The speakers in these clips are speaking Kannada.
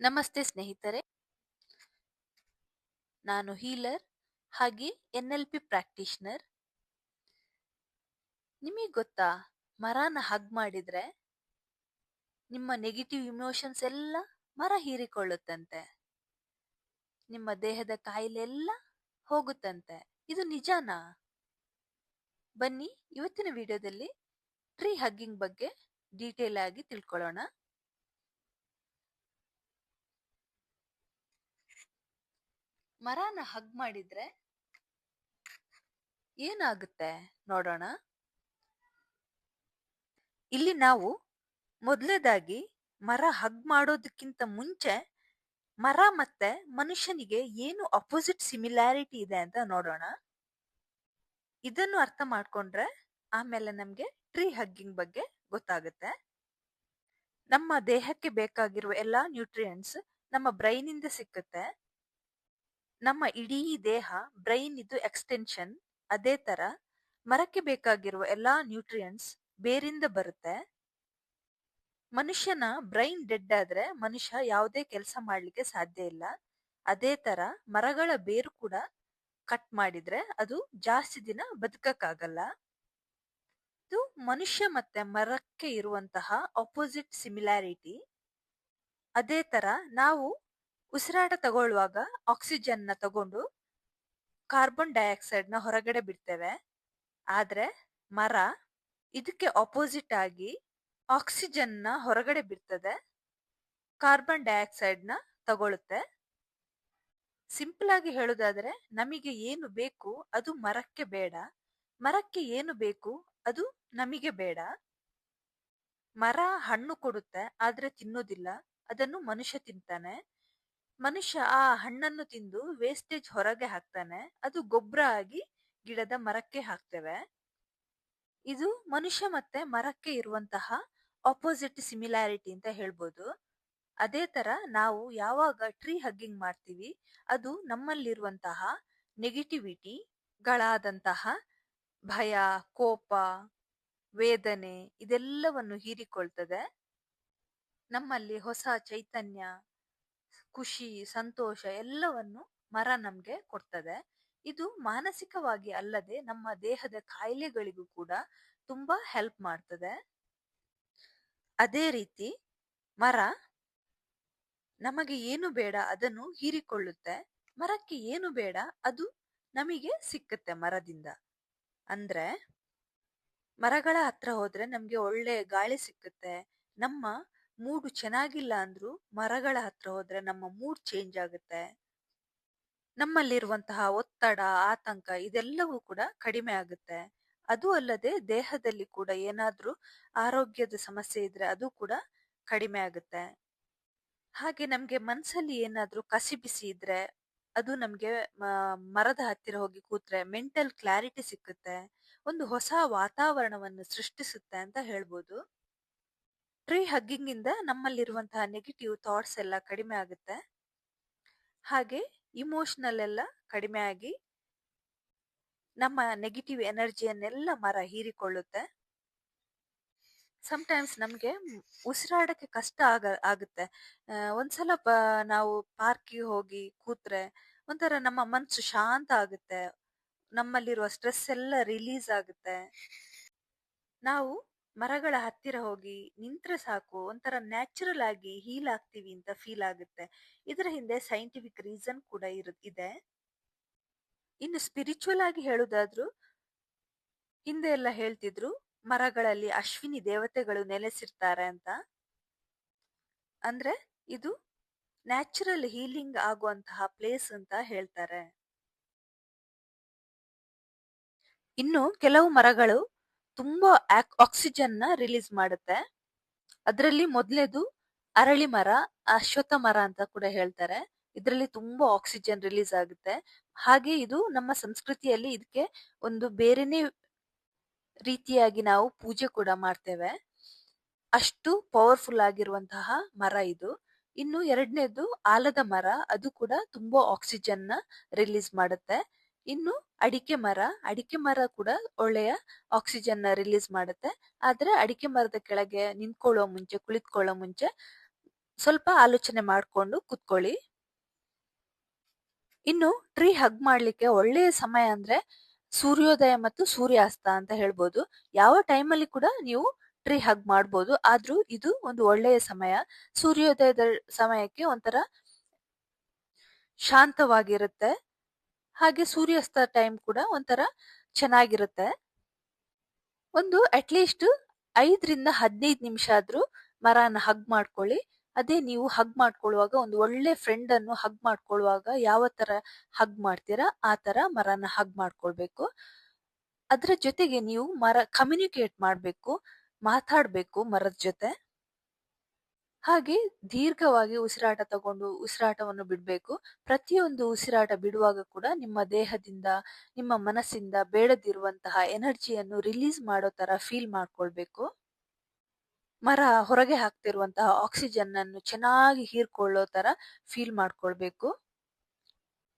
ನಮಸ್ತೆ ಸ್ನೇಹಿತರೆ, ನಾನು ಹೀಲರ್ ಹಾಗೆ NLP ಪ್ರಾಕ್ಟೀಷನರ್. ನಿಮಗೆ ಗೊತ್ತಾ, ಮರನ ಹಗ್ ಮಾಡಿದ್ರೆ ನಿಮ್ಮ ನೆಗೆಟಿವ್ ಇಮೋಷನ್ಸ್ ಎಲ್ಲ ಮರ ಹೀರಿಕೊಳ್ಳುತ್ತಂತೆ. ನಿಮ್ಮ ದೇಹದ ಕಾಯಿಲೆ ಎಲ್ಲ ಹೋಗುತ್ತಂತೆ. ಇದು ನಿಜಾನಾ? ಬನ್ನಿ ಇವತ್ತಿನ ವಿಡಿಯೋದಲ್ಲಿ ಟ್ರೀ ಹಗ್ಗಿಂಗ್ ಬಗ್ಗೆ ಡೀಟೇಲ್ ಆಗಿ ತಿಳ್ಕೊಳ್ಳೋಣ. ಮರನ ಹಗ್ ಮಾಡಿದ್ರೆ ಏನಾಗುತ್ತೆ ನೋಡೋಣ. ಇಲ್ಲಿ ನಾವು ಮೊದಲನೇದಾಗಿ ಮರ ಹಗ್ ಮಾಡೋದಕ್ಕಿಂತ ಮುಂಚೆ ಮರ ಮತ್ತೆ ಮನುಷ್ಯನಿಗೆ ಏನು ಅಪೋಸಿಟ್ ಸಿಮಿಲಾರಿಟಿ ಇದೆ ಅಂತ ನೋಡೋಣ. ಇದನ್ನು ಅರ್ಥ ಮಾಡ್ಕೊಂಡ್ರೆ ಆಮೇಲೆ ನಮ್ಗೆ ಟ್ರೀ ಹಗ್ಗಿಂಗ್ ಬಗ್ಗೆ ಗೊತ್ತಾಗುತ್ತೆ. ನಮ್ಮ ದೇಹಕ್ಕೆ ಬೇಕಾಗಿರುವ ಎಲ್ಲಾ ನ್ಯೂಟ್ರಿಯೆಂಟ್ಸ್ ನಮ್ಮ ಬ್ರೈನ್ ಇಂದ ಸಿಕ್ಕುತ್ತೆ. ನಮ್ಮ ಇಡೀ ದೇಹ ಬ್ರೈನ್ ಇದು ಎಕ್ಸ್ಟೆನ್ಷನ್. ಅದೇ ತರ ಮರಕ್ಕೆ ಬೇಕಾಗಿರುವ ಎಲ್ಲಾ ನ್ಯೂಟ್ರಿಯೆಂಟ್ಸ್ ಬೇರಿಂದ ಬರುತ್ತೆ. ಮನುಷ್ಯನ ಬ್ರೈನ್ ಡೆಡ್ ಆದ್ರೆ ಮನುಷ್ಯ ಯಾವುದೇ ಕೆಲಸ ಮಾಡ್ಲಿಕ್ಕೆ ಸಾಧ್ಯ ಇಲ್ಲ. ಅದೇ ತರ ಮರಗಳ ಬೇರು ಕೂಡ ಕಟ್ ಮಾಡಿದ್ರೆ ಅದು ಜಾಸ್ತಿ ದಿನ ಬದುಕಕ್ಕಾಗಲ್ಲ. ಇದು ಮನುಷ್ಯ ಮತ್ತೆ ಮರಕ್ಕೆ ಇರುವಂತಹ ಅಪೋಸಿಟ್ ಸಿಮಿಲಾರಿಟಿ. ಅದೇ ತರ ನಾವು ಉಸಿರಾಟ ತಗೊಳ್ಳುವಾಗ ಆಕ್ಸಿಜನ್ ನ ತಗೊಂಡು ಕಾರ್ಬನ್ ಡೈಆಕ್ಸೈಡ್ ನ ಹೊರಗಡೆ ಬಿಡ್ತೇವೆ. ಆದ್ರೆ ಮರ ಇದಕ್ಕೆ ಅಪೋಸಿಟ್ ಆಗಿ ಆಕ್ಸಿಜನ್ ನ ಹೊರಗಡೆ ಬಿಡ್ತದೆ, ಕಾರ್ಬನ್ ಡೈಆಕ್ಸೈಡ್ ನ ತಗೊಳುತ್ತೆ. ಸಿಂಪಲ್ ಆಗಿ ಹೇಳುದಾದ್ರೆ ನಮಗೆ ಏನು ಬೇಕು ಅದು ಮರಕ್ಕೆ ಬೇಡ, ಮರಕ್ಕೆ ಏನು ಬೇಕು ಅದು ನಮಗೆ ಬೇಡ. ಮರ ಹಣ್ಣು ಕೊಡುತ್ತೆ ಆದ್ರೆ ತಿನ್ನೋದಿಲ್ಲ, ಅದನ್ನು ಮನುಷ್ಯ ತಿಂತಾನೆ. ಮನುಷ್ಯ ಆ ಹಣ್ಣನ್ನು ತಿಂದು ವೇಸ್ಟೇಜ್ ಹೊರಗೆ ಹಾಕ್ತಾನೆ, ಅದು ಗೊಬ್ಬರ ಆಗಿ ಗಿಡದ ಮರಕ್ಕೆ ಹಾಕ್ತೇವೆ. ಇದು ಮನುಷ್ಯ ಮತ್ತೆ ಮರಕ್ಕೆ ಇರುವಂತಹ ಅಪೋಸಿಟ್ ಸಿಮಿಲಾರಿಟಿ ಅಂತ ಹೇಳ್ಬೋದು. ಅದೇ ತರ ನಾವು ಯಾವಾಗ ಟ್ರೀ ಹಗ್ಗಿಂಗ್ ಮಾಡ್ತೀವಿ ಅದು ನಮ್ಮಲ್ಲಿರುವಂತಹ ನೆಗೆಟಿವಿಟಿಗಳಾದಂತಹ ಭಯ, ಕೋಪ, ವೇದನೆ ಇದೆಲ್ಲವನ್ನು ಹೀರಿಕೊಳ್ತದೆ. ನಮ್ಮಲ್ಲಿ ಹೊಸ ಚೈತನ್ಯ, ಖುಷಿ, ಸಂತೋಷ ಎಲ್ಲವನ್ನು ಮರ ನಮ್ಗೆ ಕೊಡ್ತದೆ. ಇದು ಮಾನಸಿಕವಾಗಿ ಅಲ್ಲದೆ ನಮ್ಮ ದೇಹದ ಕಾಯಿಲೆಗಳಿಗೂ ಕೂಡ ತುಂಬಾ ಹೆಲ್ಪ್ ಮಾಡ್ತದೆ. ಅದೇ ರೀತಿ ಮರ ನಮಗೆ ಏನು ಬೇಡ ಅದನ್ನು ಹೀರಿಕೊಳ್ಳುತ್ತೆ, ಮರಕ್ಕೆ ಏನು ಬೇಡ ಅದು ನಮಗೆ ಸಿಕ್ಕುತ್ತೆ ಮರದಿಂದ. ಅಂದ್ರೆ ಮರಗಳ ಹತ್ರ ಹೋದ್ರೆ ನಮ್ಗೆ ಒಳ್ಳೆ ಗಾಳಿ ಸಿಕ್ಕುತ್ತೆ. ನಮ್ಮ ಮೂಡ್ ಚೆನ್ನಾಗಿಲ್ಲ ಅಂದ್ರೂ ಮರಗಳ ಹತ್ರ ಹೋದ್ರೆ ನಮ್ಮ ಮೂಡ್ ಚೇಂಜ್ ಆಗುತ್ತೆ. ನಮ್ಮಲ್ಲಿರುವಂತಹ ಒತ್ತಡ, ಆತಂಕ ಇದೆಲ್ಲವೂ ಕೂಡ ಕಡಿಮೆ ಆಗುತ್ತೆ. ಅದು ಅಲ್ಲದೆ ದೇಹದಲ್ಲಿ ಕೂಡ ಏನಾದ್ರೂ ಆರೋಗ್ಯದ ಸಮಸ್ಯೆ ಇದ್ರೆ ಅದು ಕೂಡ ಕಡಿಮೆ ಆಗುತ್ತೆ. ಹಾಗೆ ನಮ್ಗೆ ಮನ್ಸಲ್ಲಿ ಏನಾದ್ರೂ ಕಸಿಬಿಸಿ ಇದ್ರೆ ಅದು ನಮ್ಗೆ ಮರದ ಹತ್ತಿರ ಹೋಗಿ ಕೂತ್ರೆ ಮೆಂಟಲ್ ಕ್ಲಾರಿಟಿ ಸಿಕ್ಕುತ್ತೆ, ಒಂದು ಹೊಸ ವಾತಾವರಣವನ್ನು ಸೃಷ್ಟಿಸುತ್ತೆ ಅಂತ ಹೇಳ್ಬೋದು. ಟ್ರೀ ಹಗ್ಗಿಂಗ್ ಇಂದ ನಮ್ಮಲ್ಲಿರುವಂತಹ ನೆಗೆಟಿವ್ ಥಾಟ್ಸ್ ಎಲ್ಲ ಕಡಿಮೆ ಆಗುತ್ತೆ. ಹಾಗೆ ಇಮೋಷನಲ್ ಎಲ್ಲ ಕಡಿಮೆ ಆಗಿ ನಮ್ಮ ನೆಗೆಟಿವ್ ಎನರ್ಜಿಯನ್ನೆಲ್ಲ ಮರ ಹೀರಿಕೊಳ್ಳುತ್ತೆ. ಸಮಟೈಮ್ಸ್ ನಮ್ಗೆ ಉಸಿರಾಡಕ್ಕೆ ಕಷ್ಟ ಆಗುತ್ತೆ. ಒಂದ್ಸಲ ನಾವು ಪಾರ್ಕಿಗೆ ಹೋಗಿ ಕೂತ್ರೆ ಒಂಥರ ನಮ್ಮ ಮನ್ಸು ಶಾಂತ ಆಗುತ್ತೆ, ನಮ್ಮಲ್ಲಿರುವ ಸ್ಟ್ರೆಸ್ ಎಲ್ಲ ರಿಲೀಸ್ ಆಗುತ್ತೆ. ನಾವು ಮರಗಳ ಹತ್ತಿರ ಹೋಗಿ ನಿಂತ್ರೆ ಸಾಕು, ಒಂಥರ ನ್ಯಾಚುರಲ್ ಆಗಿ ಹೀಲ್ ಆಗ್ತೀವಿ ಅಂತ ಫೀಲ್ ಆಗುತ್ತೆ. ಇದರ ಹಿಂದೆ ಸೈಂಟಿಫಿಕ್ ರೀಸನ್ ಕೂಡ ಇದೆ. ಇನ್ನು ಸ್ಪಿರಿಚುವಲ್ ಆಗಿ ಹೇಳುದಾದ್ರೂ ಹಿಂದೆ ಎಲ್ಲ ಹೇಳ್ತಿದ್ರು ಮರಗಳಲ್ಲಿ ಅಶ್ವಿನಿ ದೇವತೆಗಳು ನೆಲೆಸಿರ್ತಾರೆ ಅಂತ. ಅಂದ್ರೆ ಇದು ನ್ಯಾಚುರಲ್ ಹೀಲಿಂಗ್ ಆಗುವಂತಹ ಪ್ಲೇಸ್ ಅಂತ ಹೇಳ್ತಾರೆ. ಇನ್ನು ಕೆಲವು ಮರಗಳು ತುಂಬಾ ಆಕ್ಸಿಜನ್ ನ ರಿಲೀಸ್ ಮಾಡುತ್ತೆ. ಅದರಲ್ಲಿ ಮೊದಲೇದು ಅರಳಿ ಮರ, ಅಶ್ವತ್ಥ ಮರ ಅಂತ ಕೂಡ ಹೇಳ್ತಾರೆ. ಇದರಲ್ಲಿ ತುಂಬಾ ಆಕ್ಸಿಜನ್ ರಿಲೀಸ್ ಆಗುತ್ತೆ. ಹಾಗೆ ಇದು ನಮ್ಮ ಸಂಸ್ಕೃತಿಯಲ್ಲಿ ಇದಕ್ಕೆ ಒಂದು ಬೇರೆನೆ ರೀತಿಯಾಗಿ ನಾವು ಪೂಜೆ ಕೂಡ ಮಾಡ್ತೇವೆ. ಅಷ್ಟು ಪವರ್ಫುಲ್ ಆಗಿರುವಂತಹ ಮರ ಇದು. ಇನ್ನು ಎರಡನೇದು ಆಲದ ಮರ, ಅದು ಕೂಡ ತುಂಬಾ ಆಕ್ಸಿಜನ್ ನ ರಿಲೀಸ್ ಮಾಡುತ್ತೆ. ಇನ್ನು ಅಡಿಕೆ ಮರ ಕೂಡ ಒಳ್ಳೆಯ ಆಕ್ಸಿಜನ್ ನ ರಿಲೀಸ್ ಮಾಡುತ್ತೆ. ಆದ್ರೆ ಅಡಿಕೆ ಮರದ ಕೆಳಗೆ ನಿಂತ್ಕೊಳ್ಳೋ ಮುಂಚೆ, ಕುಳಿತುಕೊಳ್ಳೋ ಮುಂಚೆ ಸ್ವಲ್ಪ ಆಲೋಚನೆ ಮಾಡಿಕೊಂಡು ಕುತ್ಕೊಳ್ಳಿ. ಇನ್ನು ಟ್ರೀ ಹಗ್ ಮಾಡ್ಲಿಕ್ಕೆ ಒಳ್ಳೆಯ ಸಮಯ ಅಂದ್ರೆ ಸೂರ್ಯೋದಯ ಮತ್ತು ಸೂರ್ಯಾಸ್ತ ಅಂತ ಹೇಳ್ಬೋದು. ಯಾವ ಟೈಮಲ್ಲಿ ಕೂಡ ನೀವು ಟ್ರೀ ಹಗ್ ಮಾಡ್ಬೋದು. ಆದ್ರೂ ಇದು ಒಂದು ಒಳ್ಳೆಯ ಸಮಯ. ಸೂರ್ಯೋದಯದ ಸಮಯಕ್ಕೆ ಒಂಥರ ಶಾಂತವಾಗಿರುತ್ತೆ. ಹಾಗೆ ಸೂರ್ಯಾಸ್ತ ಟೈಮ್ ಕೂಡ ಒಂಥರ ಚೆನ್ನಾಗಿರುತ್ತೆ. ಒಂದು ಅಟ್ಲೀಸ್ಟ್ 5 ರಿಂದ 15 ನಿಮಿಷ ಆದ್ರೂ ಮರನ ಹಗ್ ಮಾಡ್ಕೊಳ್ಳಿ. ಅದೇ ನೀವು ಹಗ್ ಮಾಡ್ಕೊಳ್ಳುವಾಗ ಒಂದು ಒಳ್ಳೆ ಫ್ರೆಂಡ್ ಅನ್ನು ಹಗ್ ಮಾಡ್ಕೊಳ್ಳುವಾಗ ಯಾವ ತರ ಹಗ್ ಮಾಡ್ತೀರಾ ಆ ತರ ಮರನ ಹಗ್ ಮಾಡ್ಕೊಳ್ಬೇಕು. ಅದ್ರ ಜೊತೆಗೆ ನೀವು ಕಮ್ಯುನಿಕೇಟ್ ಮಾಡ್ಬೇಕು, ಮಾತಾಡ್ಬೇಕು ಮರದ ಜೊತೆ. ಹಾಗೆ ದೀರ್ಘವಾಗಿ ಉಸಿರಾಟ ತಗೊಂಡು ಉಸಿರಾಟವನ್ನು ಬಿಡ್ಬೇಕು. ಪ್ರತಿಯೊಂದು ಉಸಿರಾಟ ಬಿಡುವಾಗ ಕೂಡ ನಿಮ್ಮ ದೇಹದಿಂದ, ನಿಮ್ಮ ಮನಸ್ಸಿಂದ ಬೇಡದಿರುವಂತಹ ಎನರ್ಜಿಯನ್ನು ರಿಲೀಸ್ ಮಾಡೋ ತರ ಫೀಲ್ ಮಾಡ್ಕೊಳ್ಬೇಕು. ಮರ ಹೊರಗೆ ಹಾಕ್ತಿರುವಂತಹ ಆಕ್ಸಿಜನ್ ಅನ್ನು ಚೆನ್ನಾಗಿ ಹೀರ್ಕೊಳ್ಳೋ ತರ ಫೀಲ್ ಮಾಡ್ಕೊಳ್ಬೇಕು.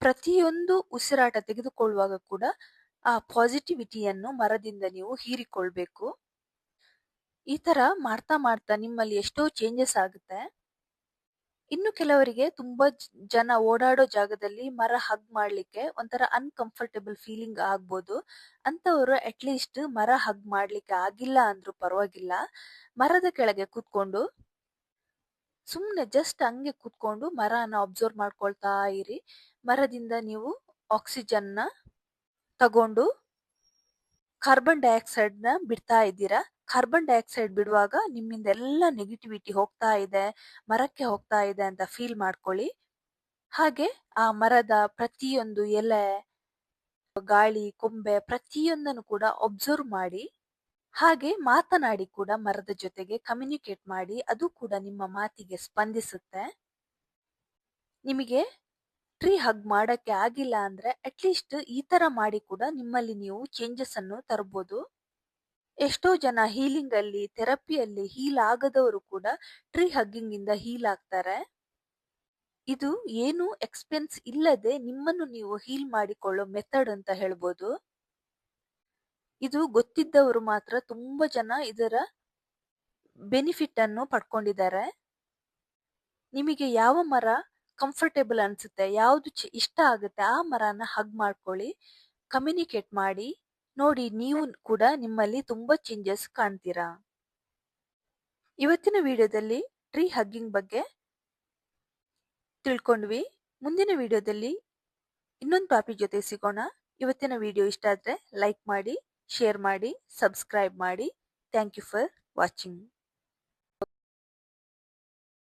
ಪ್ರತಿಯೊಂದು ಉಸಿರಾಟ ತೆಗೆದುಕೊಳ್ಳುವಾಗ ಕೂಡ ಆ ಪಾಸಿಟಿವಿಟಿಯನ್ನು ಮರದಿಂದ ನೀವು ಹೀರಿಕೊಳ್ಬೇಕು. ಈ ತರ ಮಾಡ್ತಾ ಮಾಡ್ತಾ ನಿಮ್ಮಲ್ಲಿ ಎಷ್ಟೋ ಚೇಂಜಸ್ ಆಗುತ್ತೆ. ಇನ್ನು ಕೆಲವರಿಗೆ ತುಂಬಾ ಜನ ಓಡಾಡೋ ಜಾಗದಲ್ಲಿ ಮರ ಹಗ್ ಮಾಡ್ಲಿಕ್ಕೆ ಒಂಥರ ಅನ್ಕಂಫರ್ಟೇಬಲ್ ಫೀಲಿಂಗ್ ಆಗ್ಬೋದು. ಅಂತವರು ಅಟ್ಲೀಸ್ಟ್ ಮರ ಹಗ್ ಮಾಡ್ಲಿಕ್ಕೆ ಆಗಿಲ್ಲ ಅಂದ್ರೂ ಪರವಾಗಿಲ್ಲ, ಮರದ ಕೆಳಗೆ ಕೂತ್ಕೊಂಡು ಸುಮ್ನೆ ಜಸ್ಟ್ ಹಂಗೆ ಕೂತ್ಕೊಂಡು ಮರನ ಅಬ್ಸರ್ವ್ ಮಾಡ್ಕೊಳ್ತಾ ಇರಿ. ಮರದಿಂದ ನೀವು ಆಕ್ಸಿಜನ್ ನ ತಗೊಂಡು ಕಾರ್ಬನ್ ಡೈಆಕ್ಸೈಡ್ ನ ಬಿಡ್ತಾ ಇದ್ದೀರಾ. ಕಾರ್ಬನ್ ಡೈಆಕ್ಸೈಡ್ ಬಿಡುವಾಗ ನಿಮ್ಮಿಂದ ಎಲ್ಲ ನೆಗೆಟಿವಿಟಿ ಹೋಗ್ತಾ ಇದೆ, ಮರಕ್ಕೆ ಹೋಗ್ತಾ ಇದೆ ಅಂತ ಫೀಲ್ ಮಾಡ್ಕೊಳ್ಳಿ. ಹಾಗೆ ಆ ಮರದ ಪ್ರತಿಯೊಂದು ಎಲೆ, ಗಾಳಿ, ಕೊಂಬೆ ಪ್ರತಿಯೊಂದನ್ನು ಕೂಡ ಒಬ್ಸರ್ವ್ ಮಾಡಿ. ಹಾಗೆ ಮಾತನಾಡಿ ಕೂಡ ಮರದ ಜೊತೆಗೆ ಕಮ್ಯುನಿಕೇಟ್ ಮಾಡಿ. ಅದು ಕೂಡ ನಿಮ್ಮ ಮಾತಿಗೆ ಸ್ಪಂದಿಸುತ್ತೆ. ನಿಮಗೆ ಟ್ರೀ ಹಗ್ ಮಾಡಕ್ಕೆ ಆಗಿಲ್ಲ ಅಂದ್ರೆ ಅಟ್ಲೀಸ್ಟ್ ಈ ತರ ಮಾಡಿ ಕೂಡ ನಿಮ್ಮಲ್ಲಿ ನೀವು ಚೇಂಜಸ್ ಅನ್ನು ತರಬಹುದು. ಎಷ್ಟೋ ಜನ ಹೀಲಿಂಗ್ ಅಲ್ಲಿ, ಥೆರಪಿಯಲ್ಲಿ ಹೀಲ್ ಆಗದವರು ಕೂಡ ಟ್ರೀ ಹಗ್ಗಿಂಗ್ ಇಂದ ಹೀಲ್ ಆಗ್ತಾರೆ. ಇದು ಏನು ಎಕ್ಸ್ಪೆನ್ಸ್ ಇಲ್ಲದೆ ನಿಮ್ಮನ್ನು ನೀವು ಹೀಲ್ ಮಾಡಿಕೊಳ್ಳೋ ಮೆಥಡ್ ಅಂತ ಹೇಳ್ಬೋದು. ಇದು ಗೊತ್ತಿದ್ದವರು ಮಾತ್ರ ತುಂಬಾ ಜನ ಇದರ ಬೆನಿಫಿಟ್ ಅನ್ನು ಪಡ್ಕೊಂಡಿದ್ದಾರೆ. ನಿಮಗೆ ಯಾವ ಮರ ಕಂಫರ್ಟೇಬಲ್ ಅನ್ಸುತ್ತೆ, ಯಾವ್ದು ಇಷ್ಟ ಆಗುತ್ತೆ ಆ ಮರನ ಹಗ್ ಮಾಡ್ಕೊಳ್ಳಿ, ಕಮ್ಯುನಿಕೇಟ್ ಮಾಡಿ ನೋಡಿ. ನೀವು ಕೂಡ ನಿಮ್ಮಲ್ಲಿ ತುಂಬಾ ಚೇಂಜಸ್ ಕಾಣ್ತೀರಾ. ಇವತ್ತಿನ ವಿಡಿಯೋದಲ್ಲಿ ಟ್ರೀ ಹಗ್ಗಿಂಗ್ ಬಗ್ಗೆ ತಿಳ್ಕೊಂಡ್ವಿ. ಮುಂದಿನ ವಿಡಿಯೋದಲ್ಲಿ ಇನ್ನೊಂದು ಟಾಪಿಕ್ ಜೊತೆ ಸಿಗೋಣ. ಇವತ್ತಿನ ವಿಡಿಯೋ ಇಷ್ಟ ಆದ್ರೆ ಲೈಕ್ ಮಾಡಿ, ಶೇರ್ ಮಾಡಿ, ಸಬ್ಸ್ಕ್ರೈಬ್ ಮಾಡಿ. Thank you for watching.